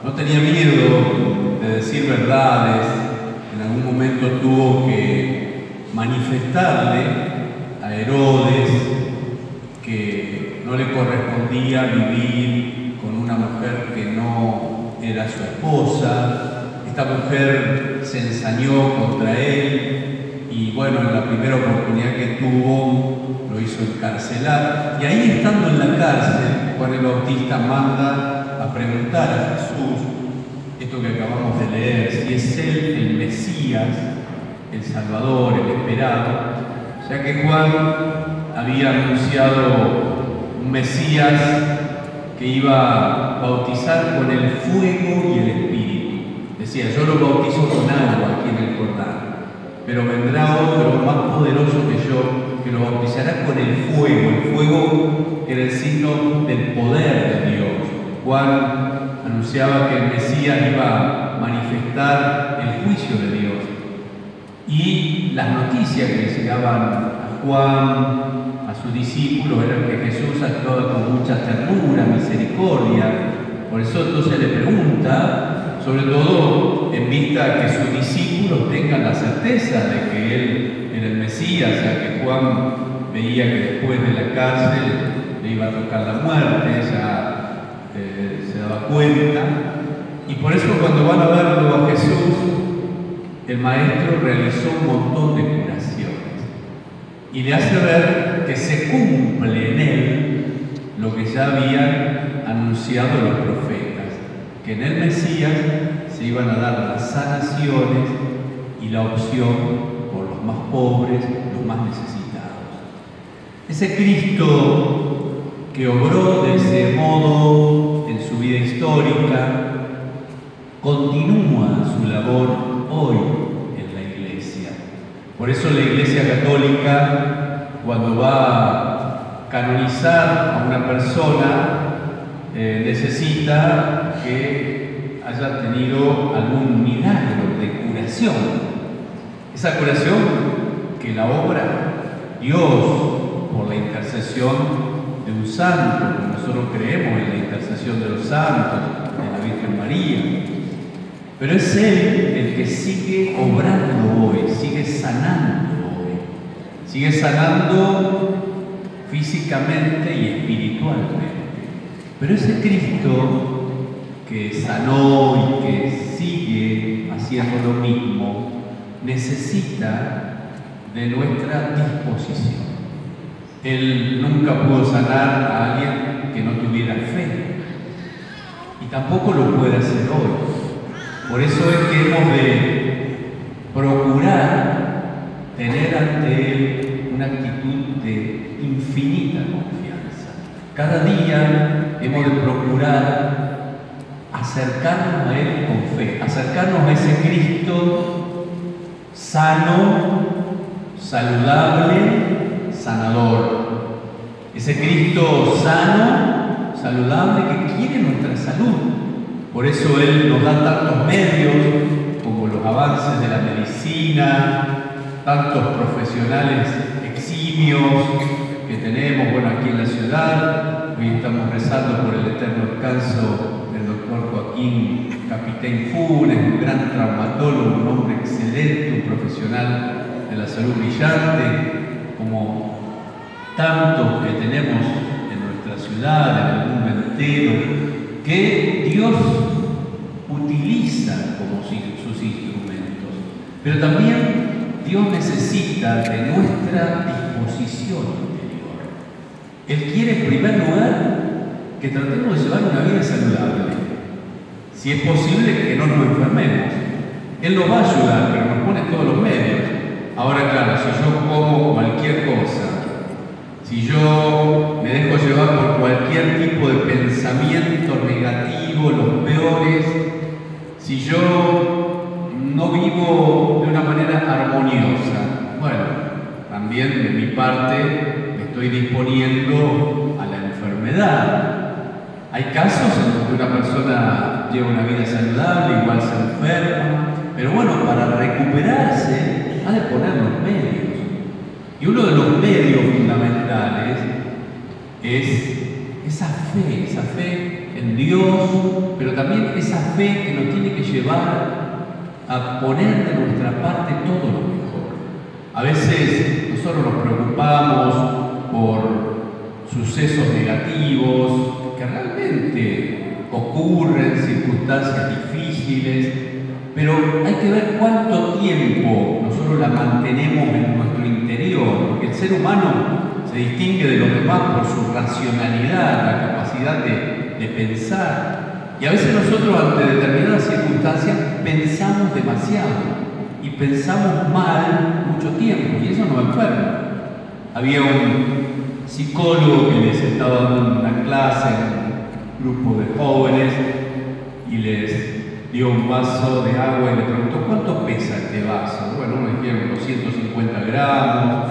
No tenía miedo de decir verdades. En algún momento tuvo que manifestarle a Herodes que no le correspondía vivir con una mujer que no era su esposa. Esta mujer se ensañó contra él y bueno, en la primera oportunidad que tuvo lo hizo encarcelar. Y ahí, estando en la cárcel, Juan el Bautista manda a preguntar a Jesús esto que acabamos de leer, si es él el Mesías, el Salvador, el esperado, ya que Juan había anunciado un Mesías que iba a bautizar con el fuego y el Espíritu. Decía, yo lo bautizo con agua aquí en el Jordán, pero vendrá otro más poderoso que yo, que lo bautizará con el fuego que era el signo del poder de Dios. Juan anunciaba que el Mesías iba a manifestar el juicio de Dios. Y las noticias que llegaban a Juan, a sus discípulos, eran que Jesús actuaba con mucha ternura, misericordia. Por eso entonces le pregunta, sobre todo en vista a que sus discípulos tengan la certeza de que él era el Mesías, ya que Juan veía que después de la cárcel le iba a tocar la muerte, ya se daba cuenta. Y por eso cuando van a verlo a Jesús, el maestro realizó un montón de curaciones y le hace ver que se cumple en él lo que ya habían anunciado los profetas, que en el Mesías se iban a dar las sanaciones y la opción por los más pobres, los más necesitados. Ese Cristo que obró de ese modo en su vida histórica, continúa su labor hoy en la Iglesia. Por eso la Iglesia Católica, cuando va a canonizar a una persona, necesita que haya tenido algún milagro de curación. Esa curación que la obra Dios por la intercesión de un santo, como nosotros creemos en la intercesión de los santos, de la Virgen María. Pero es Él el que sigue obrando hoy, sigue sanando hoy. Sigue sanando físicamente y espiritualmente. Pero ese Cristo que sanó y que sigue haciendo lo mismo, necesita de nuestra disposición. Él nunca pudo sanar a alguien que no tuviera fe, y tampoco lo puede hacer hoy. Por eso es que hemos de procurar tener ante Él una actitud de infinita confianza. Cada día hemos de procurar acercarnos a Él con fe, acercarnos a ese Cristo sano, saludable, sanador. Ese Cristo sano, saludable, que quiere nuestra salud. Por eso Él nos da tantos medios, como los avances de la medicina, tantos profesionales eximios que tenemos, bueno, aquí en la ciudad. Hoy estamos rezando por el eterno descanso del doctor Joaquín Capitán Funes, un gran traumatólogo, un hombre excelente, un profesional de la salud brillante, como tantos que tenemos en nuestra ciudad, en el mundo entero, que Dios utiliza como sus instrumentos. Pero también Dios necesita de nuestra disposición interior. Él quiere en primer lugar que tratemos de llevar una vida saludable. Si es posible que no nos enfermemos. Él nos va a ayudar, pero nos pone todos los medios. Ahora, claro, si yo como cualquier cosa, si yo me dejo llevar por cualquier tipo de pensamiento negativo, los peores, si yo no vivo de una manera armoniosa, bueno, también de mi parte me estoy disponiendo a la enfermedad. Hay casos en los que una persona lleva una vida saludable, igual se enferma, pero bueno, para recuperarse ha de poner los medios. Y uno de los medios fundamentales es esa fe en Dios, pero también esa fe que nos tiene que llevar a poner de nuestra parte todo lo mejor. A veces nosotros nos preocupamos por sucesos negativos que realmente ocurren, circunstancias difíciles, pero hay que ver cuánto tiempo nosotros la mantenemos en nuestro interior, porque el ser humano se distingue de los demás por su racionalidad, la capacidad de pensar. Y a veces nosotros ante determinadas circunstancias pensamos demasiado y pensamos mal mucho tiempo, y eso nos enferma. Había un psicólogo que les estaba dando una clase en un grupo de jóvenes y les dio un vaso de agua y le preguntó: ¿cuánto pesa este vaso? Bueno, uno dijeron 250 gramos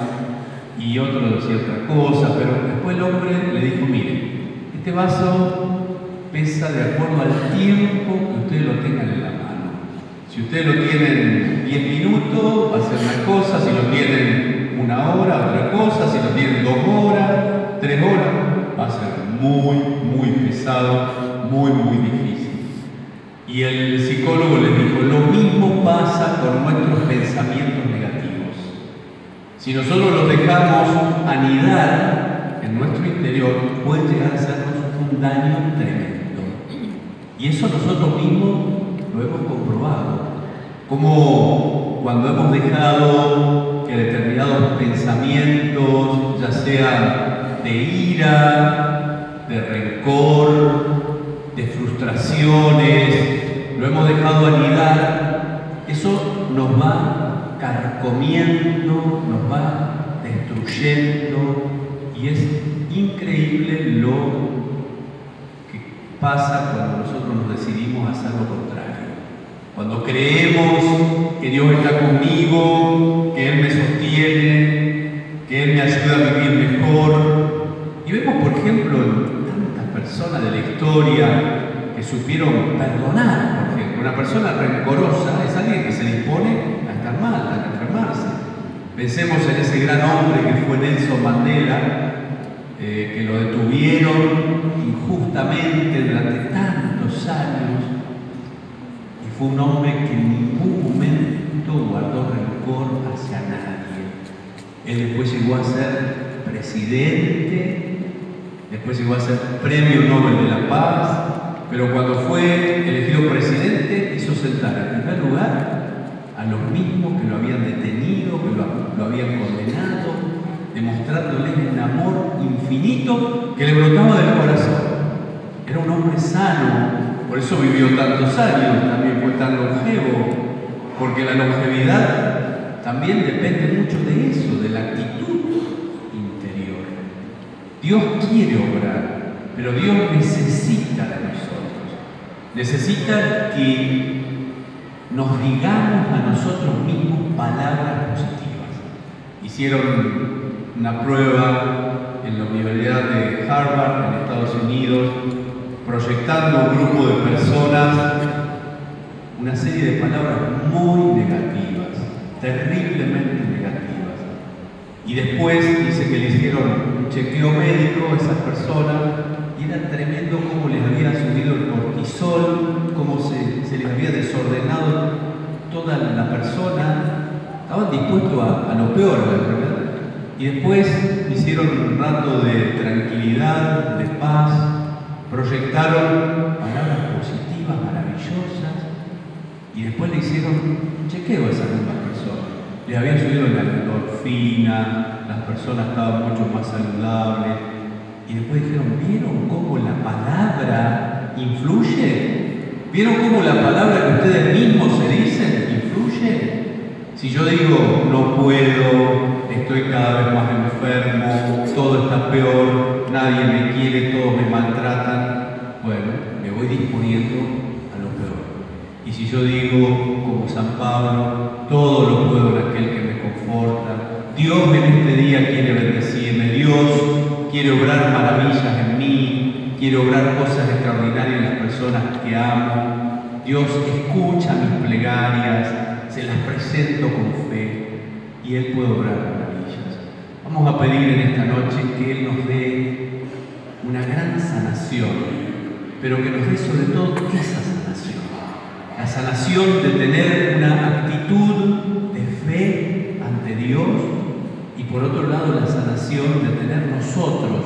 y otro decía otra cosa, pero después el hombre le dijo: mire, este vaso pesa de acuerdo al tiempo que ustedes lo tengan en la mano. Si ustedes lo tienen 10 minutos, va a ser una cosa; si lo tienen una hora, otra cosa; si lo tienen 2 horas, 3 horas, va a ser muy, muy pesado, muy, muy difícil. Y el psicólogo les dijo: lo mismo pasa con nuestros pensamientos negativos. Si nosotros los dejamos anidar en nuestro interior, puede llegar a hacernos un daño tremendo. Y eso nosotros mismos lo hemos comprobado. Como cuando hemos dejado que determinados pensamientos, ya sean de ira, de rencor, de frustraciones, lo hemos dejado anidar, eso nos va carcomiendo, nos va destruyendo, y es increíble lo que pasa cuando nosotros nos decidimos a hacer lo contrario. Cuando creemos que Dios está conmigo, que Él me sostiene, que Él me ayuda a vivir mejor. Y vemos, por ejemplo, en tantas personas de la historia que supieron perdonar. Por ejemplo, una persona rencorosa es alguien que se dispone a estar mal, a enfermarse. Pensemos en ese gran hombre que fue Nelson Mandela, que lo detuvieron injustamente durante tantos años, y fue un hombre que en ningún momento guardó rencor hacia nadie. Él después llegó a ser presidente, después llegó a ser premio Nobel de la Paz, pero cuando fue elegido presidente hizo sentar en primer lugar a los mismos que lo habían detenido, que lo habían condenado, demostrándoles un amor infinito que le brotaba del corazón. Era un hombre sano, por eso vivió tantos años, también fue tan longevo, porque la longevidad también depende mucho de eso, de la actitud interior. Dios quiere obrar, pero Dios necesita de nosotros. Necesita que nos digamos a nosotros mismos palabras positivas. Hicieron una prueba en la Universidad de Harvard, en Estados Unidos, proyectando a un grupo de personas una serie de palabras muy negativas, terriblemente negativas. Y después dice que le hicieron un chequeo médico a esas personas y era tremendo cómo les había subido el cortisol, cómo se les había desordenado toda la persona. Estaban dispuestos a lo peor de la enfermedad. Y después hicieron un rato de tranquilidad, de paz, proyectaron palabras positivas, maravillosas, y después le hicieron un chequeo a esas mismas personas. Les habían subido la endorfina, las personas estaban mucho más saludables, y después dijeron, ¿vieron cómo la palabra influye? ¿Vieron cómo la palabra que ustedes mismos se dicen influye? Si yo digo, no puedo, estoy cada vez más enfermo, todo está peor, nadie me quiere, todos me maltratan, bueno, me voy disponiendo a lo peor. Y si yo digo, como San Pablo, todo lo puedo en aquel que me conforta, Dios en este día quiere bendecirme, Dios quiere obrar maravillas en mí, quiere obrar cosas extraordinarias en las personas que amo, Dios escucha mis plegarias, se las presento con fe y Él puede obrar maravillas. Vamos a pedir en esta noche que Él nos dé una gran sanación, pero que nos dé sobre todo esa sanación. La sanación de tener una actitud de fe ante Dios y por otro lado la sanación de tener nosotros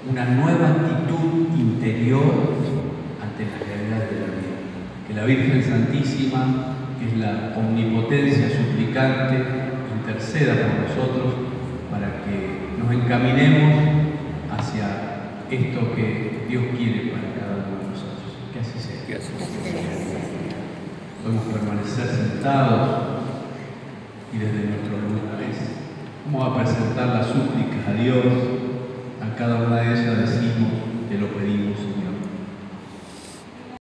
una nueva actitud interior ante las realidades de la vida. Que la Virgen Santísima, que es la omnipotencia suplicante, interceda por nosotros para que nos encaminemos hacia esto que Dios quiere para cada uno de nosotros. Que así sea. Que así sea. Podemos permanecer sentados y desde nuestros lugares vamos a presentar las súplicas a Dios. A cada una de ellas decimos: